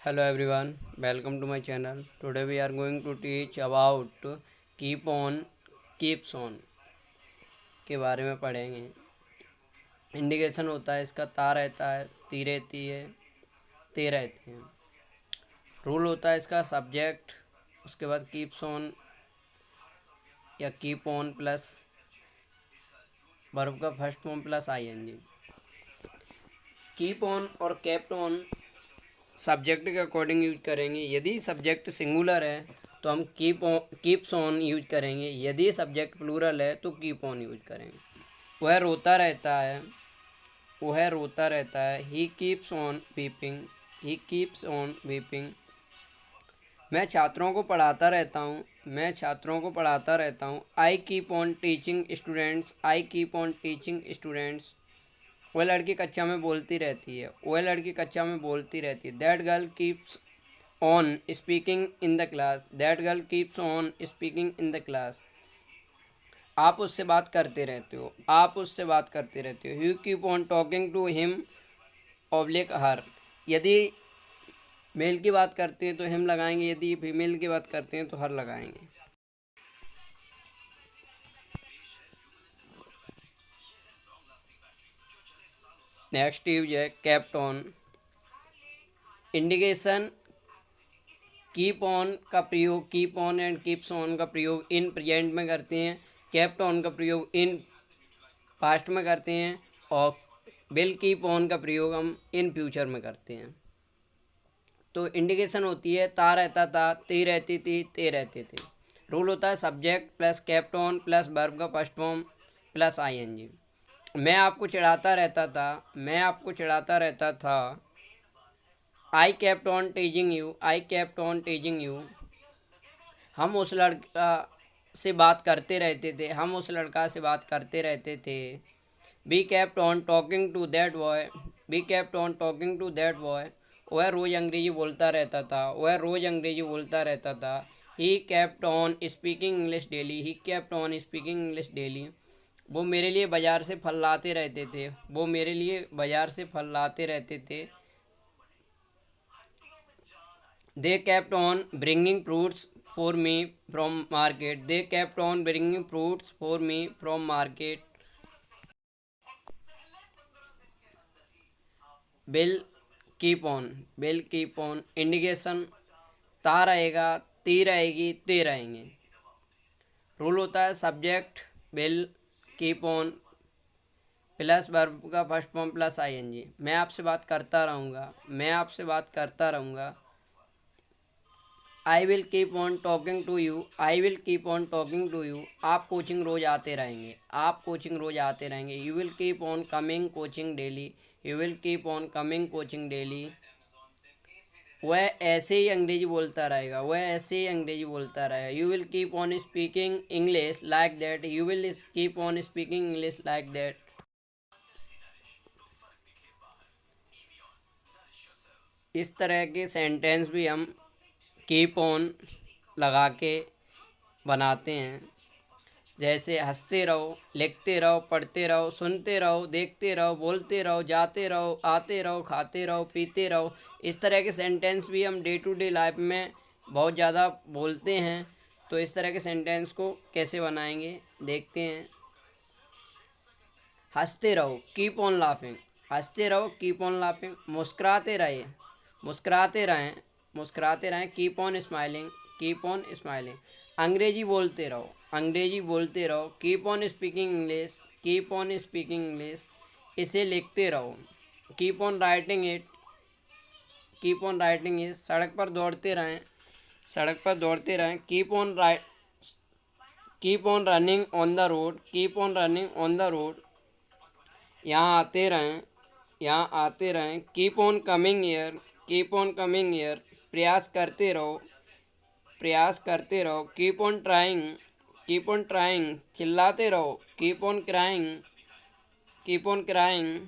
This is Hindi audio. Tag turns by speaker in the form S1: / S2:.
S1: Hello everyone, welcome to my channel. Today we are going to teach about keep on, keeps on के बारे में पढ़ेंगे। इंडिकेशन होता है इसका ता रहता है, ती रहती है, ते रहते हैं। रूल होता है इसका सब्जेक्ट, उसके बाद कीप्स ऑन या कीप ऑन प्लस वर्ब का first form plus I N G. Keep on और केप्ट ऑन सब्जेक्ट के अकॉर्डिंग यूज करेंगे। यदि सब्जेक्ट सिंगुलर है तो हम कीप्स ऑन यूज करेंगे। यदि सब्जेक्ट प्लूरल है तो कीप ऑन यूज करेंगे। वह रोता रहता है, वह रोता रहता है। He keeps on weeping, he keeps on weeping. मैं छात्रों को पढ़ाता रहता हूँ, मैं छात्रों को पढ़ाता रहता हूँ। I keep on teaching students, I keep on teaching students. वह लड़की कक्षा में बोलती रहती है, वह लड़की कक्षा में बोलती रहती है। That girl keeps on speaking in the class, that girl keeps on speaking in the class. आप उससे बात करते रहते हो, आप उससे बात करते रहते हो। You keep on talking to him oblique her. यदि मेल की बात करते हैं तो हिम लगाएंगे, यदि फीमेल की बात करते हैं तो हर लगाएंगे। नेक्स्ट यूज है kept on. Indication keep on का प्रयोग, keep on and keeps on का प्रयोग इन प्रेजेंट में करते हैं। केप्ट ऑन का प्रयोग इन पास्ट में करते हैं और विल कीप ऑन का प्रयोग हम इन फ्यूचर में करते हैं। तो इंडिकेशन होती है ता रहता था, ती रहती थी, ते रहते थे। रूल होता है subject plus kept on plus verb का फर्स्ट फॉर्म प्लस आईएनजी। मैं आपको चिढ़ाता रहता था, मैं आपको चिढ़ाता रहता था। I kept on टीजिंग you, I kept on टीजिंग you. हम उस लड़का से बात करते रहते थे, हम उस लड़का से बात करते रहते थे। He kept on talking to that boy, he kept on talking to that boy. वह रोज़ अंग्रेजी बोलता रहता था, वह रोज़ अंग्रेजी बोलता रहता था। He kept on speaking English daily, he kept on speaking English daily. वो मेरे लिए बाज़ार से फल लाते रहते थे, वो मेरे लिए बाज़ार से फल लाते रहते थे। They kept on bringing fruits for me from market. They kept on bringing fruits for me from market. Will keep on. Will keep on. Indication ता रहेगा, ती रहेगी, ते रहेंगे। रूल होता है subject will keep on plus verb का फर्स्ट फॉर्म प्लस आईएनजी। मैं आपसे बात करता रहूँगा, मैं आपसे बात करता रहूँगा। I will keep on talking to you, I will keep on talking to you. आप कोचिंग रोज़ आते रहेंगे, आप कोचिंग रोज़ आते रहेंगे। You will keep on coming coaching daily, you will keep on coming coaching daily. वह ऐसे ही अंग्रेजी बोलता रहेगा, वह ऐसे ही अंग्रेजी बोलता रहेगा। You will keep on speaking English like that, you will keep on speaking English like that. इस तरह के सेंटेंस भी हम कीप ऑन लगा के बनाते हैं। जैसे हंसते रहो, लिखते रहो, पढ़ते रहो, सुनते रहो, देखते रहो, बोलते रहो, जाते रहो, आते रहो, खाते रहो, पीते रहो। इस तरह के सेंटेंस भी हम डे टू डे लाइफ में बहुत ज़्यादा बोलते हैं। तो इस तरह के सेंटेंस को कैसे बनाएंगे देखते हैं। हंसते रहो, कीप ऑन लाफिंग, हंसते रहो, कीप ऑन लाफिंग। मुस्कुराते रहे, मुस्कुराते रहें, मुस्कुराते रहें। Keep on smiling, keep on smiling. अंग्रेजी बोलते रहो, अंग्रेजी बोलते रहो। Keep on speaking English, keep on speaking English. इसे लिखते रहो, keep on writing it, keep on writing it. सड़क पर दौड़ते रहें, सड़क पर दौड़ते रहें। Keep on running on the road, keep on running on the road. यहाँ आते रहें, यहाँ आते रहें। Keep on coming year, keep on coming year. प्रयास करते रहो, प्रयास करते रहो। Keep on trying, keep on trying. चिल्लाते रहो, keep on crying, keep on crying.